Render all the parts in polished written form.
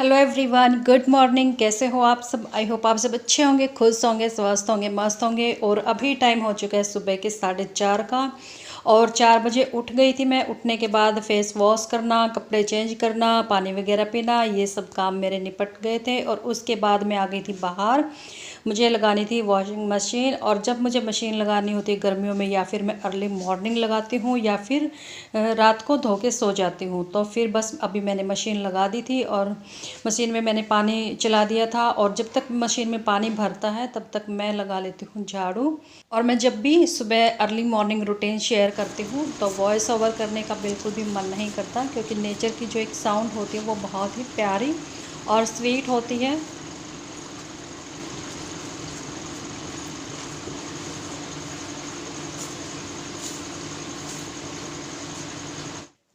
Hello everyone, good morning. कैसे हो आप सब? आई होप आप सब अच्छे होंगे, खुश होंगे, स्वस्थ होंगे, मस्त होंगे। और अभी टाइम हो चुका है सुबह के 4:30 का। और 4 बजे उठ गई थी मैं। उठने के बाद फेस वॉश करना, कपड़े चेंज करना, पानी वगैरह पीना, ये सब काम मेरे निपट गए थे। और उसके बाद मैं आ गई थी बाहर। मुझे लगानी थी वॉशिंग मशीन। और जब मुझे मशीन लगानी होती है गर्मियों में, या फिर मैं अर्ली मॉर्निंग लगाती हूँ या फिर रात को धो के सो जाती हूँ। तो फिर बस अभी मैंने मशीन लगा दी थी और मशीन में मैंने पानी चला दिया था। और जब तक मशीन में पानी भरता है तब तक मैं लगा लेती हूँ झाड़ू। और मैं जब भी सुबह अर्ली मॉर्निंग रूटीन शेयर करती हूँ तो वॉइस ओवर करने का बिल्कुल भी मन नहीं करता, क्योंकि नेचर की जो एक साउंड होती है वो बहुत ही प्यारी और स्वीट होती है।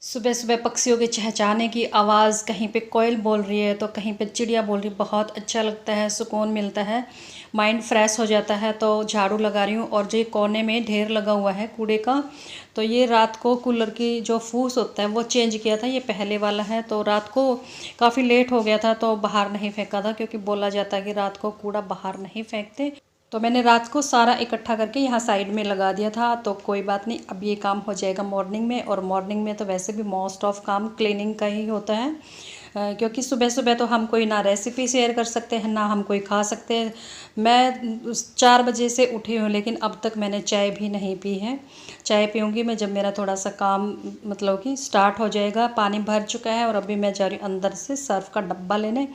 सुबह सुबह पक्षियों के चहचहाने की आवाज़, कहीं पे कोयल बोल रही है तो कहीं पे चिड़िया बोल रही है, बहुत अच्छा लगता है, सुकून मिलता है, माइंड फ्रेश हो जाता है। तो झाड़ू लगा रही हूँ। और जो कोने में ढेर लगा हुआ है कूड़े का, तो ये रात को कूलर की जो फूस होता है वो चेंज किया था, ये पहले वाला है। तो रात को काफ़ी लेट हो गया था तो बाहर नहीं फेंका था, क्योंकि बोला जाता है कि रात को कूड़ा बाहर नहीं फेंकते। तो मैंने रात को सारा इकट्ठा करके यहाँ साइड में लगा दिया था। तो कोई बात नहीं, अब ये काम हो जाएगा मॉर्निंग में। और मॉर्निंग में तो वैसे भी मोस्ट ऑफ काम क्लीनिंग का ही होता है, क्योंकि सुबह सुबह तो हम कोई ना रेसिपी शेयर कर सकते हैं ना हम कोई खा सकते हैं। मैं 4 बजे से उठी हूँ, लेकिन अब तक मैंने चाय भी नहीं पी है। चाय पीऊँगी मैं जब मेरा थोड़ा सा काम मतलब कि स्टार्ट हो जाएगा। पानी भर चुका है और अभी मैं जा रही हूँ अंदर से सर्फ़ का डब्बा लेने।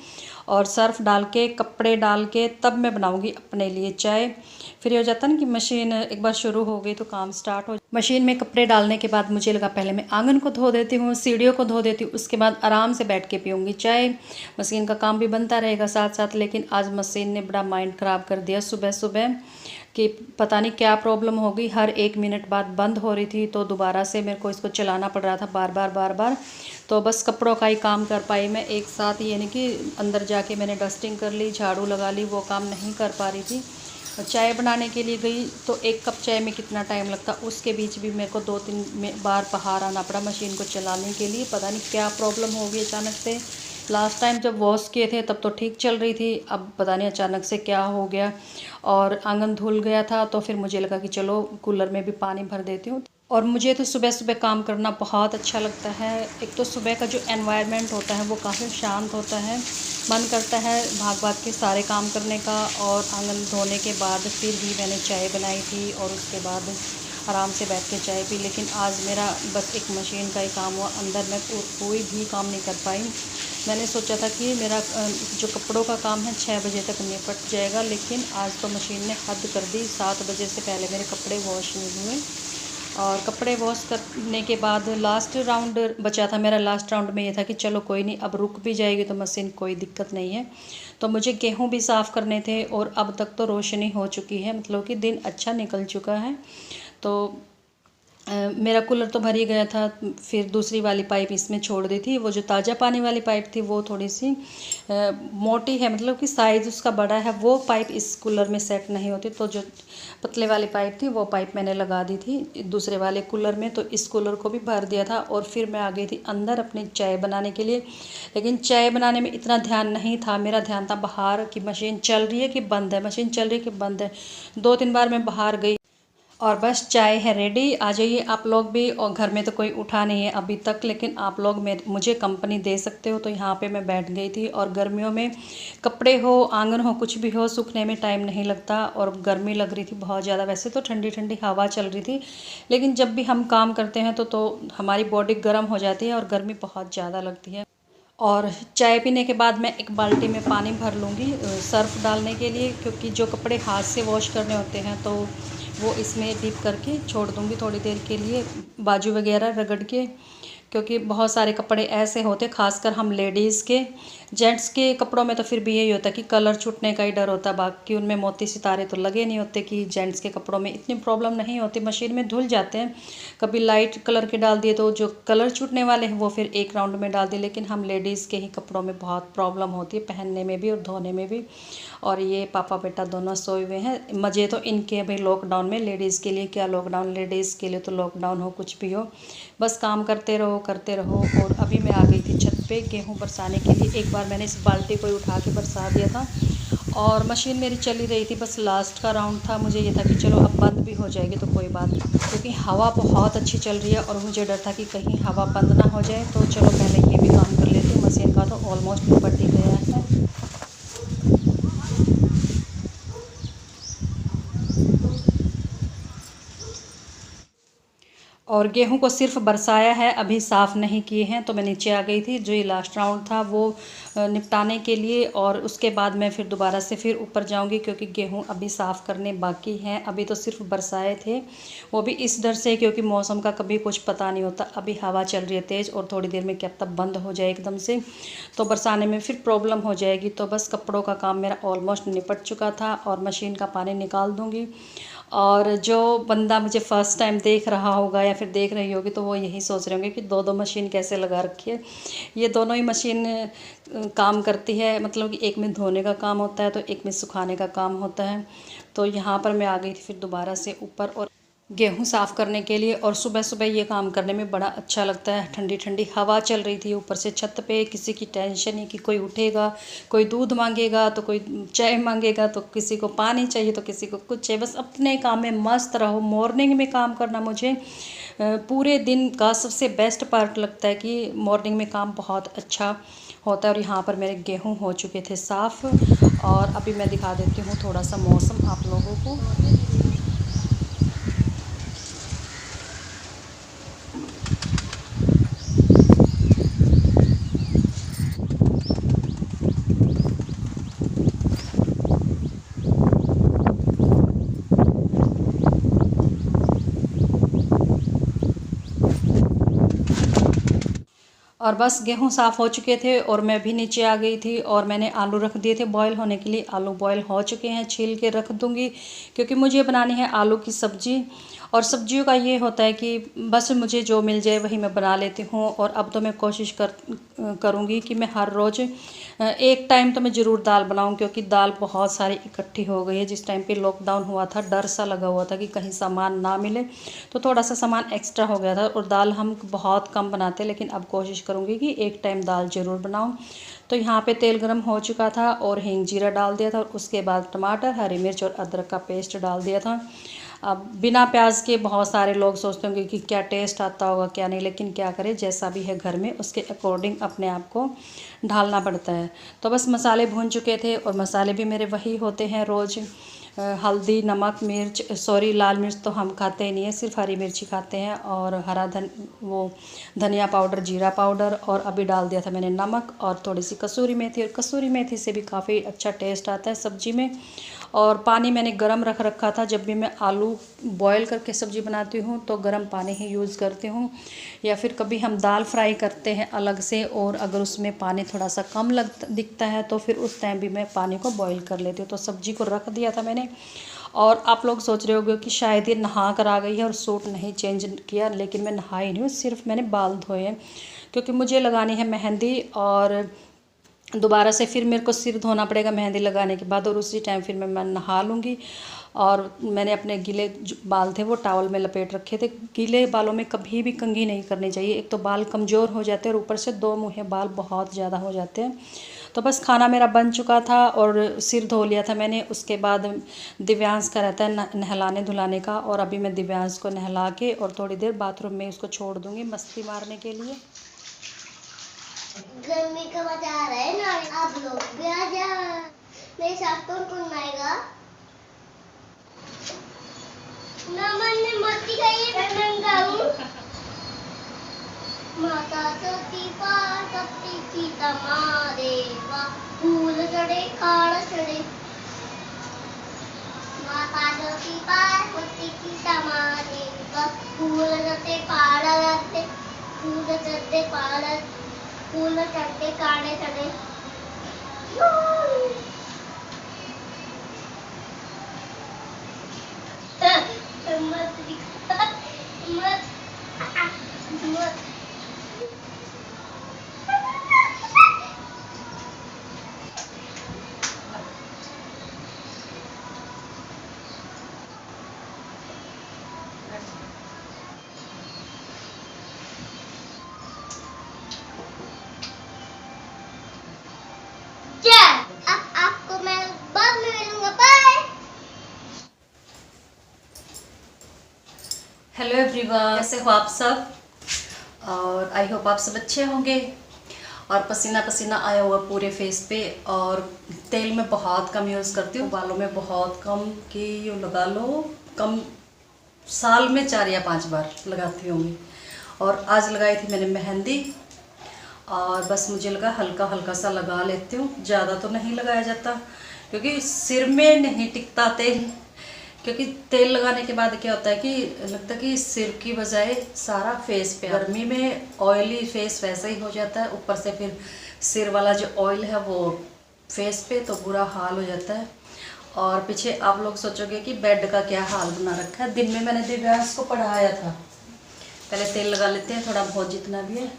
और सर्फ़ डाल के, कपड़े डाल के, तब मैं बनाऊँगी अपने लिए चाय। फिर ये हो जाता है ना कि मशीन एक बार शुरू हो गई तो काम स्टार्ट हो। मशीन में कपड़े डालने के बाद मुझे लगा पहले मैं आंगन को धो देती हूँ, सीढ़ियों को धो देती हूँ, उसके बाद आराम से बैठ के पीऊँगी चाय। मशीन का काम भी बनता रहेगा साथ साथ। लेकिन आज मशीन ने बड़ा माइंड ख़राब कर दिया सुबह सुबह, कि पता नहीं क्या प्रॉब्लम हो गई, हर 1 मिनट बाद बंद हो रही थी। तो दोबारा से मेरे को इसको चलाना पड़ रहा था बार बार बार बार। तो बस कपड़ों का ही काम कर पाई मैं एक साथ, यानी कि अंदर जाके मैंने डस्टिंग कर ली, झाड़ू लगा ली, वो काम नहीं कर पा रही थी। चाय बनाने के लिए गई तो 1 कप चाय में कितना टाइम लगता, उसके बीच भी मेरे को 2-3 बार बाहर आना पड़ा मशीन को चलाने के लिए। पता नहीं क्या प्रॉब्लम हो गई अचानक से। लास्ट टाइम जब वॉश किए थे तब तो ठीक चल रही थी, अब पता नहीं अचानक से क्या हो गया। और आंगन धुल गया था तो फिर मुझे लगा कि चलो कूलर में भी पानी भर देती हूँ। और मुझे तो सुबह सुबह काम करना बहुत अच्छा लगता है। एक तो सुबह का जो एनवायरनमेंट होता है वो काफ़ी शांत होता है, मन करता है भाग भाग के सारे काम करने का। और आंगन धोने के बाद फिर भी मैंने चाय बनाई थी और उसके बाद आराम से बैठ के चाय पी। लेकिन आज मेरा बस एक मशीन का ही काम हुआ, अंदर मैं कोई भी काम नहीं कर पाई। मैंने सोचा था कि मेरा जो कपड़ों का काम है 6 बजे तक निपट जाएगा, लेकिन आज तो मशीन ने हद कर दी। 7 बजे से पहले मेरे कपड़े वॉश नहीं हुए। और कपड़े वॉश करने के बाद लास्ट राउंड बचा था मेरा। लास्ट राउंड में ये था कि चलो कोई नहीं, अब रुक भी जाएगी तो मशीन, कोई दिक्कत नहीं है। तो मुझे गेहूं भी साफ़ करने थे और अब तक तो रोशनी हो चुकी है, मतलब कि दिन अच्छा निकल चुका है। तो मेरा कूलर तो भर ही गया था। फिर दूसरी वाली पाइप इसमें छोड़ दी थी। वो जो ताज़ा पानी वाली पाइप थी वो थोड़ी सी मोटी है, मतलब कि साइज़ उसका बड़ा है, वो पाइप इस कूलर में सेट नहीं होती। तो जो पतले वाली पाइप थी वो पाइप मैंने लगा दी थी दूसरे वाले कूलर में। तो इस कूलर को भी भर दिया था और फिर मैं आ गई थी अंदर अपनी चाय बनाने के लिए। लेकिन चाय बनाने में इतना ध्यान नहीं था, मेरा ध्यान था बाहर कि मशीन चल रही है कि बंद है, मशीन चल रही है कि बंद है। 2-3 बार मैं बाहर गई और बस चाय है रेडी, आ जाइए आप लोग भी। और घर में तो कोई उठा नहीं है अभी तक, लेकिन आप लोग मुझे कंपनी दे सकते हो। तो यहाँ पे मैं बैठ गई थी। और गर्मियों में कपड़े हो, आंगन हो, कुछ भी हो, सूखने में टाइम नहीं लगता। और गर्मी लग रही थी बहुत ज़्यादा। वैसे तो ठंडी ठंडी हवा चल रही थी, लेकिन जब भी हम काम करते हैं तो हमारी बॉडी गर्म हो जाती है और गर्मी बहुत ज़्यादा लगती है। और चाय पीने के बाद मैं एक बाल्टी में पानी भर लूँगी सर्फ़ डालने के लिए, क्योंकि जो कपड़े हाथ से वॉश करने होते हैं तो वो इसमें डिप करके छोड़ दूँगी थोड़ी देर के लिए, बाजू वगैरह रगड़ के। क्योंकि बहुत सारे कपड़े ऐसे होते, खासकर हम लेडीज़ के, जेंट्स के कपड़ों में तो फिर भी यही होता है कि कलर छूटने का ही डर होता है। बाकी उनमें मोती सितारे तो लगे नहीं होते। कि जेंट्स के कपड़ों में इतनी प्रॉब्लम नहीं होती, मशीन में धुल जाते हैं। कभी लाइट कलर के डाल दिए तो जो कलर छूटने वाले हैं वो फिर एक राउंड में डाल दिए। लेकिन हम लेडीज़ के ही कपड़ों में बहुत प्रॉब्लम होती है, पहनने में भी और धोने में भी। और ये पापा बेटा दोनों सोए हुए हैं। मज़े तो इनके भाई लॉकडाउन में, लेडीज़ के लिए क्या लॉकडाउन, लेडीज़ के लिए तो लॉकडाउन हो कुछ भी हो, बस काम करते रहो करते रहो। और अभी मैं आ गई थी छत पे गेहूँ बरसाने के लिए। एक बार मैंने इस बाल्टी को ही उठा के बरसा दिया था और मशीन मेरी चली रही थी, बस लास्ट का राउंड था। मुझे ये था कि चलो अब बंद भी हो जाएगी तो कोई बात नहीं, क्योंकि हवा बहुत अच्छी चल रही है और मुझे डर था कि कहीं हवा बंद ना हो जाए। तो चलो पहले ये भी काम कर लेती हूँ। मशीन का तो ऑलमोस्ट निपट ही गया है। और गेहूं को सिर्फ बरसाया है, अभी साफ़ नहीं किए हैं। तो मैं नीचे आ गई थी, जो ये लास्ट राउंड था वो निपटाने के लिए, और उसके बाद मैं फिर दोबारा से फिर ऊपर जाऊंगी, क्योंकि गेहूं अभी साफ़ करने बाकी हैं। अभी तो सिर्फ बरसाए थे, वो भी इस डर से क्योंकि मौसम का कभी कुछ पता नहीं होता। अभी हवा चल रही है तेज़ और थोड़ी देर में क्या तब बंद हो जाए एकदम से, तो बरसाने में फिर प्रॉब्लम हो जाएगी। तो बस कपड़ों का काम मेरा ऑलमोस्ट निपट चुका था और मशीन का पानी निकाल दूँगी। और जो बंदा मुझे फ़र्स्ट टाइम देख रहा होगा या फिर देख रही होगी तो वो यही सोच रहे होंगे कि दो दो मशीन कैसे लगा रखी है। ये दोनों ही मशीन काम करती है, मतलब कि एक में धोने का काम होता है तो एक में सुखाने का काम होता है। तो यहाँ पर मैं आ गई थी फिर दोबारा से ऊपर और गेहूं साफ़ करने के लिए। और सुबह सुबह ये काम करने में बड़ा अच्छा लगता है। ठंडी ठंडी हवा चल रही थी ऊपर से छत पे, किसी की टेंशन नहीं कि कोई उठेगा, कोई दूध मांगेगा तो कोई चाय मांगेगा, तो किसी को पानी चाहिए तो किसी को कुछ चाहिए। बस अपने काम में मस्त रहो। मॉर्निंग में काम करना मुझे पूरे दिन का सबसे बेस्ट पार्ट लगता है कि मॉर्निंग में काम बहुत अच्छा होता है। और यहाँ पर मेरे गेहूँ हो चुके थे साफ़, और अभी मैं दिखा देती हूँ थोड़ा सा मौसम आप लोगों को। और बस गेहूँ साफ़ हो चुके थे और मैं भी नीचे आ गई थी, और मैंने आलू रख दिए थे बॉईल होने के लिए। आलू बॉईल हो चुके हैं, छील के रख दूँगी, क्योंकि मुझे बनानी है आलू की सब्ज़ी। और सब्जियों का ये होता है कि बस मुझे जो मिल जाए वही मैं बना लेती हूँ। और अब तो मैं कोशिश करूँगी कि मैं हर रोज़ एक टाइम तो मैं ज़रूर दाल बनाऊँ, क्योंकि दाल बहुत सारी इकट्ठी हो गई है। जिस टाइम पे लॉकडाउन हुआ था डर सा लगा हुआ था कि कहीं सामान ना मिले, तो थोड़ा सा सामान एक्स्ट्रा हो गया था। और दाल हम बहुत कम बनाते, लेकिन अब कोशिश करूँगी कि एक टाइम दाल ज़रूर बनाऊँ। तो यहाँ पे तेल गरम हो चुका था और हींग जीरा डाल दिया था, और उसके बाद टमाटर, हरी मिर्च और अदरक का पेस्ट डाल दिया था। अब बिना प्याज के बहुत सारे लोग सोचते होंगे कि क्या टेस्ट आता होगा क्या नहीं, लेकिन क्या करें, जैसा भी है घर में उसके अकॉर्डिंग अपने आप को ढालना पड़ता है। तो बस मसाले भून चुके थे, और मसाले भी मेरे वही होते हैं रोज़। हल्दी, नमक, मिर्च, सॉरी लाल मिर्च तो हम खाते ही नहीं है, सिर्फ हरी मिर्ची खाते हैं। और वो धनिया पाउडर, जीरा पाउडर, और अभी डाल दिया था मैंने नमक और थोड़ी सी कसूरी मेथी। और कसूरी मेथी से भी काफ़ी अच्छा टेस्ट आता है सब्ज़ी में। और पानी मैंने गरम रख रखा था। जब भी मैं आलू बॉयल करके सब्ज़ी बनाती हूँ तो गरम पानी ही यूज़ करती हूँ, या फिर कभी हम दाल फ्राई करते हैं अलग से, और अगर उसमें पानी थोड़ा सा कम दिखता है तो फिर उस टाइम भी मैं पानी को बॉईल कर लेती हूँ। तो सब्ज़ी को रख दिया था मैंने। और आप लोग सोच रहे होंगे कि शायद ये नहा कर आ गई है और सूट नहीं चेंज किया, लेकिन मैं नहाई नहीं हूँ, सिर्फ मैंने बाल धोए हैं, क्योंकि मुझे लगानी है मेहंदी। और दोबारा से फिर मेरे को सिर धोना पड़ेगा मेहंदी लगाने के बाद, और उसी टाइम फिर मैं नहा लूँगी। और मैंने अपने गीले जो बाल थे वो टॉवल में लपेट रखे थे। गीले बालों में कभी भी कंघी नहीं करनी चाहिए, एक तो बाल कमज़ोर हो जाते हैं और ऊपर से दो मुँहे बाल बहुत ज़्यादा हो जाते हैं। तो बस खाना मेरा बन चुका था और सिर धो लिया था मैंने। उसके बाद दिव्यांश का रहता है नहलाने धुलाने का, और अभी मैं दिव्यांश को नहला के और थोड़ी देर बाथरूम में उसको छोड़ दूँगी मस्ती मारने के लिए। गर्मी का मजा आ रहा है ना, आप लोग भी आ जाओ। मेरे साथ कौन आएगा? नमन ने मस्ती कही है, मैं गाऊं। माता सती पार्वती सीता महादेवा, फूल चढ़े खाड़ चढ़े। माता सती पार्वती सीता महादेवा, फूल चढ़े पहाड़ चढ़े, फूल चढ़े पहाड़, फूल चढ़े काड़े चढ़े। मत मत मत हेलो एवरीवन, कैसे हो आप सब? और आई होप आप सब अच्छे होंगे। और पसीना पसीना आया हुआ पूरे फेस पे। और तेल में बहुत कम यूज़ करती हूँ, बालों में बहुत कम, कि यूँ लगा लो कम, साल में 4 या 5 बार लगाती होंगी। और आज लगाई थी मैंने मेहंदी, और बस मुझे लगा हल्का हल्का सा लगा लेती हूँ, ज़्यादा तो नहीं लगाया जाता क्योंकि सिर में नहीं टिकता तेल। क्योंकि तेल लगाने के बाद क्या होता है कि लगता है कि सिर की बजाय सारा फेस पे, गर्मी में ऑयली फेस वैसा ही हो जाता है, ऊपर से फिर सिर वाला जो ऑयल है वो फेस पे, तो बुरा हाल हो जाता है। और पीछे आप लोग सोचोगे कि बेड का क्या हाल बना रखा है। दिन में मैंने दिव्यांश को पढ़ाया था, पहले तेल लगा लेते हैं थोड़ा बहुत जितना भी है।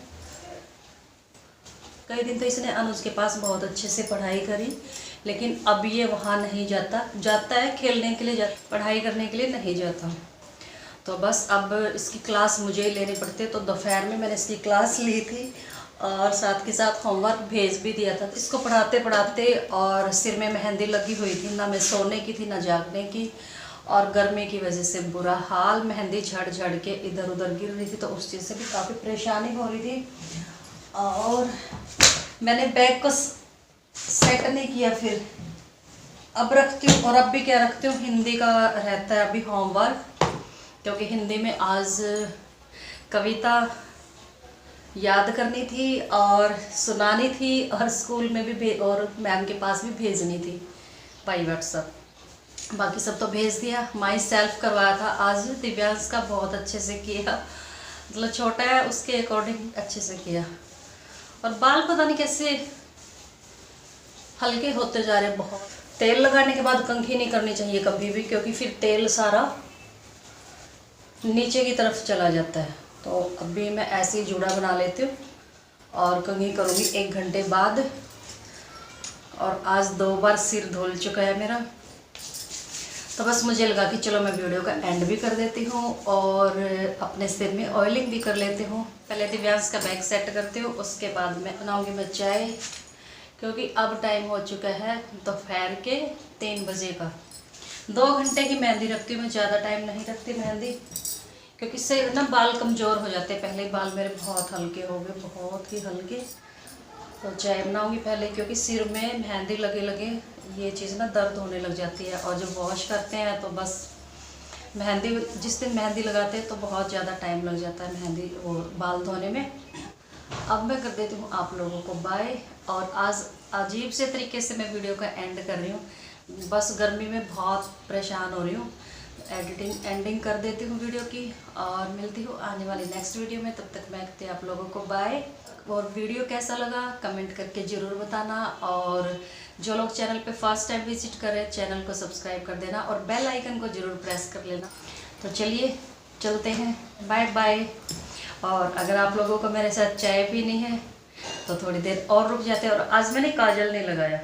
कई दिन तो इसने अनुज के पास बहुत अच्छे से पढ़ाई करी, लेकिन अब ये वहाँ नहीं जाता है खेलने के लिए, पढ़ाई करने के लिए नहीं जाता। तो बस अब इसकी क्लास मुझे ही लेनी पड़ती है। तो दोपहर में मैंने इसकी क्लास ली थी और साथ के साथ होमवर्क भेज भी दिया था। इसको पढ़ाते पढ़ाते और सिर में मेहंदी लगी हुई थी, ना मैं सोने की थी ना जागने की, और गर्मी की वजह से बुरा हाल, मेहंदी झड़ झड़ के इधर उधर गिर रही थी, तो उस चीज़ से भी काफ़ी परेशानी हो रही थी। और मैंने बैग को सेट नहीं किया, फिर अब रखती हूँ। और अब भी क्या रखती हूँ, हिंदी का रहता है अभी होमवर्क, क्योंकि हिंदी में आज कविता याद करनी थी और सुनानी थी, और स्कूल में भी और मैम के पास भी भेजनी थी बाई व्हाट्सएप। बाकी सब तो भेज दिया, माई सेल्फ करवाया था आज। दिव्यांश का बहुत अच्छे से किया, मतलब छोटा है उसके अकॉर्डिंग अच्छे से किया। और बाल पता नहीं कैसे हल्के होते जा रहे बहुत। तेल लगाने के बाद कंघी नहीं करनी चाहिए कभी भी, क्योंकि फिर तेल सारा नीचे की तरफ चला जाता है। तो अभी मैं ऐसे ही जूड़ा बना लेती हूँ और कंघी करूँगी 1 घंटे बाद। और आज 2 बार सिर धुल चुका है मेरा, तो बस मुझे लगा कि चलो मैं वीडियो का एंड भी कर देती हूँ और अपने सिर में ऑयलिंग भी कर लेती हूँ। पहले दिव्यांश का बैग सेट करती हूँ, उसके बाद मैं बनाऊँगी मैं चाय, क्योंकि अब टाइम हो चुका है दोपहर के 3 बजे का। 2 घंटे की मेहंदी रखती हूँ मैं, ज़्यादा टाइम नहीं रखती मेहंदी, क्योंकि इससे ना बाल कमज़ोर हो जाते हैं। पहले बाल मेरे बहुत हल्के हो गए, बहुत ही हल्के। तो चाय बनाऊँगी पहले, क्योंकि सिर में मेहंदी लगे लगे ये चीज़ ना दर्द होने लग जाती है। और जब वॉश करते हैं तो बस मेहंदी, जिस दिन मेहंदी लगाते हैं तो बहुत ज़्यादा टाइम लग जाता है मेहंदी वो बाल धोने में। अब मैं कर देती हूँ आप लोगों को बाय। और आज अजीब से तरीके से मैं वीडियो का एंड कर रही हूँ, बस गर्मी में बहुत परेशान हो रही हूँ। एंडिंग कर देती हूँ वीडियो की, और मिलती हूँ आने वाली नेक्स्ट वीडियो में। तब तक मैं कहती हूँ आप लोगों को बाय। और वीडियो कैसा लगा कमेंट करके ज़रूर बताना, और जो लोग चैनल पे फर्स्ट टाइम विजिट करें चैनल को सब्सक्राइब कर देना और बेल आइकन को ज़रूर प्रेस कर लेना। तो चलिए चलते हैं, बाय बाय। और अगर आप लोगों को मेरे साथ चाय पीनी है तो थोड़ी देर और रुक जाते हैं। और आज मैंने काजल नहीं लगाया।